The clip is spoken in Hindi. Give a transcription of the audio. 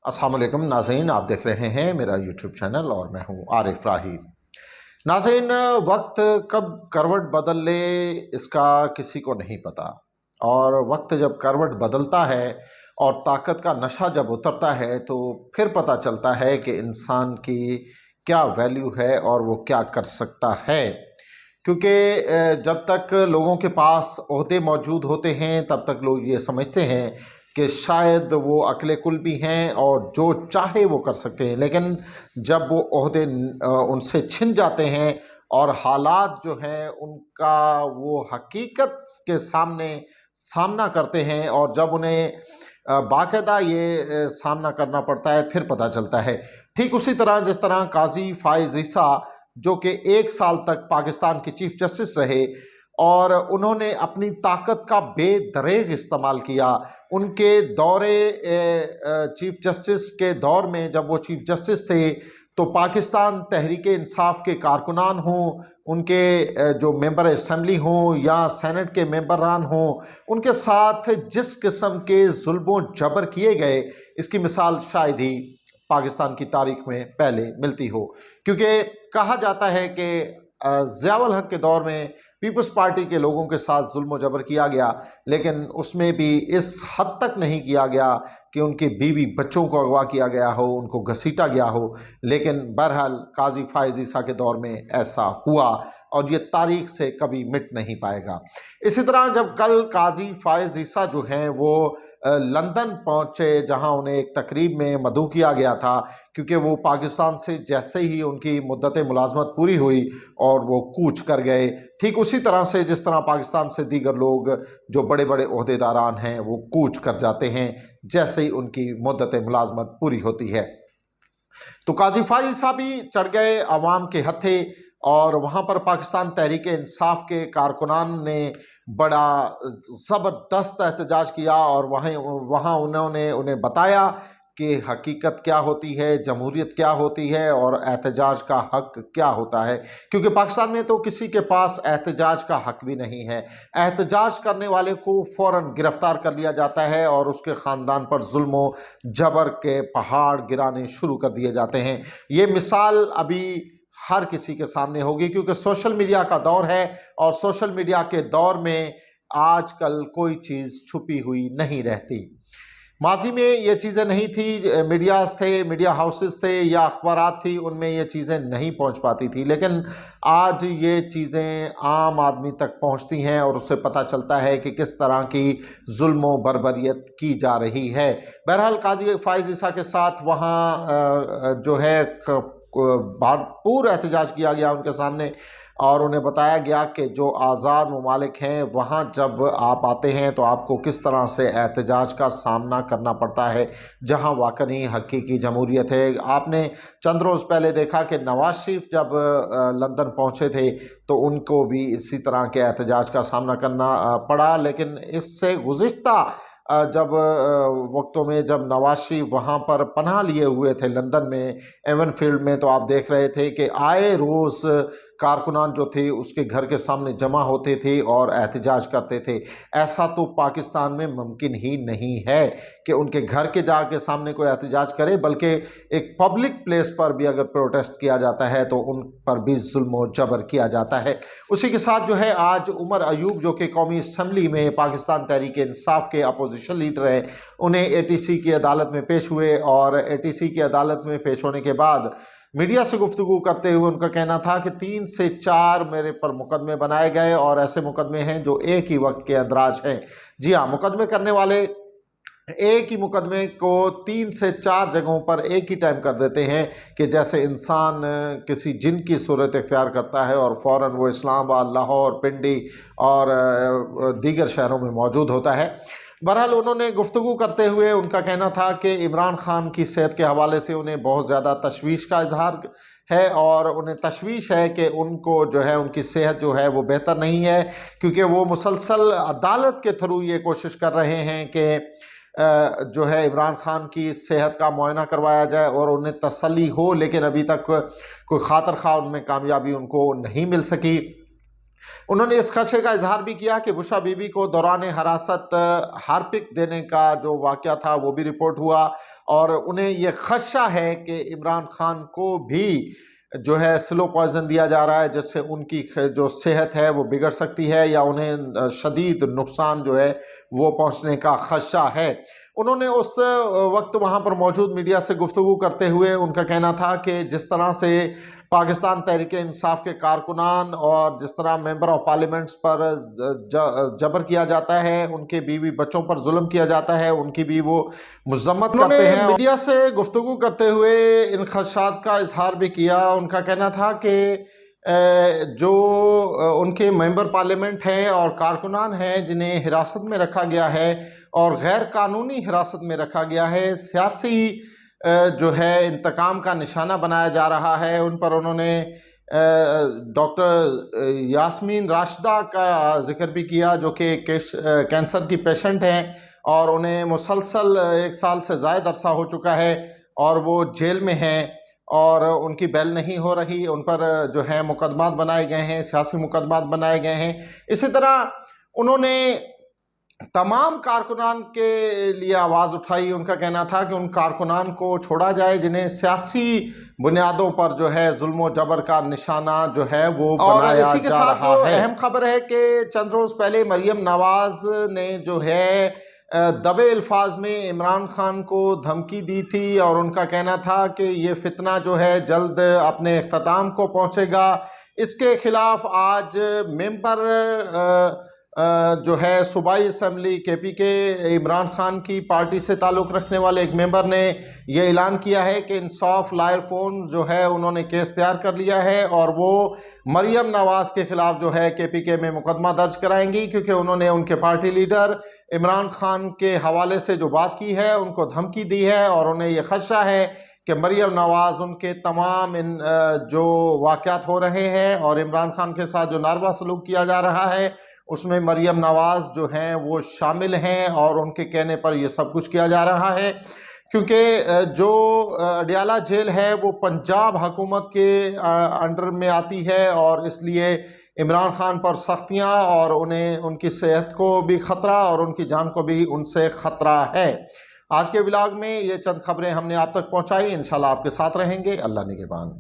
अस्सलाम वालेकुम नाज़रीन, आप देख रहे हैं मेरा यूट्यूब चैनल और मैं हूं आरिफ राही। नाज़रीन, वक्त कब करवट बदल ले इसका किसी को नहीं पता, और वक्त जब करवट बदलता है और ताकत का नशा जब उतरता है तो फिर पता चलता है कि इंसान की क्या वैल्यू है और वो क्या कर सकता है। क्योंकि जब तक लोगों के पास ओहदे मौजूद होते हैं तब तक लोग ये समझते हैं कि शायद वो अकले कुल भी हैं और जो चाहे वो कर सकते हैं, लेकिन जब वो ओहदे उनसे छिन जाते हैं और हालात जो हैं उनका वो हकीकत के सामने सामना करते हैं और जब उन्हें बाकायदा ये सामना करना पड़ता है फिर पता चलता है। ठीक उसी तरह जिस तरह काजी फाइज ईसा जो कि 1 साल तक पाकिस्तान के चीफ जस्टिस रहे और उन्होंने अपनी ताकत का बेदरेग इस्तेमाल किया। उनके दौरे चीफ जस्टिस के दौर में जब वो चीफ जस्टिस थे तो पाकिस्तान तहरीक-ए-इंसाफ के कारकुनान हों, उनके जो मेंबर असेंबली हों या सेनेट के मेंबरान हों, उनके साथ जिस किस्म के जुल्म जबर किए गए, इसकी मिसाल शायद ही पाकिस्तान की तारीख में पहले मिलती हो। क्योंकि कहा जाता है कि ज़ियाउल हक के दौर में पीपल्स पार्टी के लोगों के साथ जुल्म जबर किया गया, लेकिन उसमें भी इस हद तक नहीं किया गया कि उनके बीवी बच्चों को अगवा किया गया हो, उनको घसीटा गया हो। लेकिन बहरहाल काजी फाइज ईसा के दौर में ऐसा हुआ और ये तारीख से कभी मिट नहीं पाएगा। इसी तरह जब कल काजी फाइज ईसा जो हैं वो लंदन पहुँचे, जहाँ उन्हें एक तकरीब में मदऊ किया गया था, क्योंकि वो पाकिस्तान से जैसे ही उनकी मुद्दत मुलाजमत पूरी हुई और वो कूच कर गए, ठीक उसी तरह से जिस तरह पाकिस्तान से दीगर लोग जो बड़े बड़े ओहदेदारान हैं वो कूच कर जाते हैं जैसे ही उनकी मुद्दत मुलाजमत पूरी होती है। तो काजी फाइज साहब भी चढ़ गए अवाम के हथे और वहाँ पर पाकिस्तान तहरीक-ए-इंसाफ के कारकुनान ने बड़ा ज़बरदस्त एहतजाज किया और वहाँ उन्होंने उन्हें बताया कि हकीकत क्या होती है, जमहूरियत क्या होती है और एहतजाज का हक क्या होता है। क्योंकि पाकिस्तान में तो किसी के पास एहतजाज का हक भी नहीं है। एहतजाज करने वाले को फ़ौरन गिरफ़्तार कर लिया जाता है और उसके ख़ानदान पर जुल्म जबर के पहाड़ गिराने शुरू कर दिए जाते हैं। ये मिसाल अभी हर किसी के सामने होगी, क्योंकि सोशल मीडिया का दौर है और सोशल मीडिया के दौर में आजकल कोई चीज़ छुपी हुई नहीं रहती। माजी में ये चीज़ें नहीं थी, मीडियाज़ थे, मीडिया हाउसेस थे या अखबारात थी, उनमें ये चीज़ें नहीं पहुंच पाती थी, लेकिन आज ये चीज़ें आम आदमी तक पहुंचती हैं और उससे पता चलता है कि किस तरह की जुल्म बर्बरियत की जा रही है। बहरहाल काजी फाइज ईसा के साथ वहाँ जो है भरपूर एहतजाज किया गया उनके सामने और उन्हें बताया गया कि जो आज़ाद ममालिक हैं वहाँ जब आप आते हैं तो आपको किस तरह से एहतजाज का सामना करना पड़ता है, जहाँ वाकई हकीकी जमहूरियत है। आपने चंद रोज़ पहले देखा कि नवाज शरीफ जब लंदन पहुँचे थे तो उनको भी इसी तरह के एहतजाज का सामना करना पड़ा, लेकिन इससे गुज़िश्ता जब वक्तों में जब नवाज शरीफ वहाँ पर पनाह लिए हुए थे लंदन में एवन फील्ड में, तो आप देख रहे थे कि आए रोज़ कारकुनान जो थे उसके घर के सामने जमा होते थे और एहतजाज करते थे। ऐसा तो पाकिस्तान में मुमकिन ही नहीं है कि उनके घर के जाके सामने कोई एहतजाज करे, बल्कि एक पब्लिक प्लेस पर भी अगर प्रोटेस्ट किया जाता है तो उन पर भी जुल्म जबर किया जाता है। उसी के साथ जो है आज उमर अयूब जो कि कौमी असम्बली में पाकिस्तान तहरीक-ए-इंसाफ के अपोजिशन लीडर हैं, उन्हें ATC की अदालत में पेश हुए और ATC की अदालत में पेश होने के बाद मीडिया से गुफ्तगू करते हुए उनका कहना था कि 3 से 4 मेरे पर मुकदमे बनाए गए और ऐसे मुकदमे हैं जो एक ही वक्त के अंदराज हैं। जी हाँ, मुकदमे करने वाले एक ही मुकदमे को 3 से 4 जगहों पर एक ही टाइम कर देते हैं कि जैसे इंसान किसी जिन की सूरत इख्तियार करता है और फ़ौरन वो इस्लामाबाद, लाहौर, पिंडी और दीगर शहरों में मौजूद होता है। बहरहाल उन्होंने गुफ्तगू करते हुए उनका कहना था कि इमरान खान की सेहत के हवाले से उन्हें बहुत ज़्यादा तशवीश का इजहार है और उन्हें तशवीश है कि उनको जो है उनकी सेहत जो है वो बेहतर नहीं है, क्योंकि वो मुसलसल अदालत के थ्रू ये कोशिश कर रहे हैं कि जो है इमरान खान की सेहत का मुआयना करवाया जाए और उन्हें तसल्ली हो, लेकिन अभी तक कोई खातर खा उनमें कामयाबी उनको नहीं मिल सकी। उन्होंने इस खदशे का इजहार भी किया कि बुशरा बीबी को दौरान हिरासत हार्पिक देने का जो वाक़या था वो भी रिपोर्ट हुआ, और उन्हें ये खदशा है कि इमरान खान को भी जो है स्लो पॉइजन दिया जा रहा है, जिससे उनकी जो सेहत है वो बिगड़ सकती है या उन्हें शदीद नुकसान जो है वो पहुंचने का खदशा है। उन्होंने उस वक्त वहां पर मौजूद मीडिया से गुफ्तगू करते हुए उनका कहना था कि जिस तरह से पाकिस्तान तहरीक इंसाफ के कारकुनान और जिस तरह मेंबर ऑफ पार्लियामेंट्स पर जबर किया जाता है, उनके बीवी बच्चों पर जुल्म किया जाता है, उनकी भी वो मजम्मत करते हैं। मीडिया से गुफ्तगू करते हुए इन खदशात का इजहार भी किया। उनका कहना था कि जो उनके मेंबर पार्लियामेंट हैं और कारकुनान हैं जिन्हें हिरासत में रखा गया है और गैर कानूनी हिरासत में रखा गया है, सियासी जो है इंतकाम का निशाना बनाया जा रहा है, उन पर उन्होंने डॉक्टर यास्मीन राशिदा का जिक्र भी किया जो कि कैंसर की पेशेंट हैं और उन्हें मुसलसल 1 साल से ज़्यादा अरसा हो चुका है और वो जेल में हैं और उनकी बेल नहीं हो रही। उन पर जो है मुकदमात बनाए गए हैं, सियासी मुकदमात बनाए गए हैं। इसी तरह उन्होंने तमाम कारकुनान के लिए आवाज़ उठाई। उनका कहना था कि उन कारकुनान को छोड़ा जाए जिन्हें सियासी बुनियादों पर जो है जुल्म जबर का निशाना जो है वो बनाया इसी के साथ जा रहा है। अहम खबर है कि चंद रोज़ पहले मरियम नवाज ने जो है दबे अल्फाज में इमरान खान को धमकी दी थी और उनका कहना था कि ये फितना जो है जल्द अपने इख्तिताम को पहुंचेगा। इसके खिलाफ आज मेंबर जो है सूबाई असम्बली केपी के इमरान खान की पार्टी से ताल्लुक़ रखने वाले एक मेंबर ने यह ऐलान किया है कि इंसाफ लायर फोन जो है उन्होंने केस तैयार कर लिया है और वो मरियम नवाज के खिलाफ जो है केपी के में मुकदमा दर्ज कराएंगी, क्योंकि उन्होंने उनके पार्टी लीडर इमरान खान के हवाले से जो बात की है, उनको धमकी दी है और उन्हें यह खदशा है कि मरियम नवाज उनके तमाम इन जो वाक़यात हो रहे हैं और इमरान खान के साथ जो नारवा सलूक किया जा रहा है उसमें मरियम नवाज जो हैं वो शामिल हैं और उनके कहने पर ये सब कुछ किया जा रहा है। क्योंकि जो अडियाला जेल है वो पंजाब हुकूमत के अंडर में आती है और इसलिए इमरान खान पर सख्तियाँ और उन्हें उनकी सेहत को भी ख़तरा और उनकी जान को भी उनसे ख़तरा है। आज के व्लॉग में ये चंद खबरें हमने आप तक पहुँचाई। इंशाल्लाह आपके साथ रहेंगे। अल्लाह निगहबान।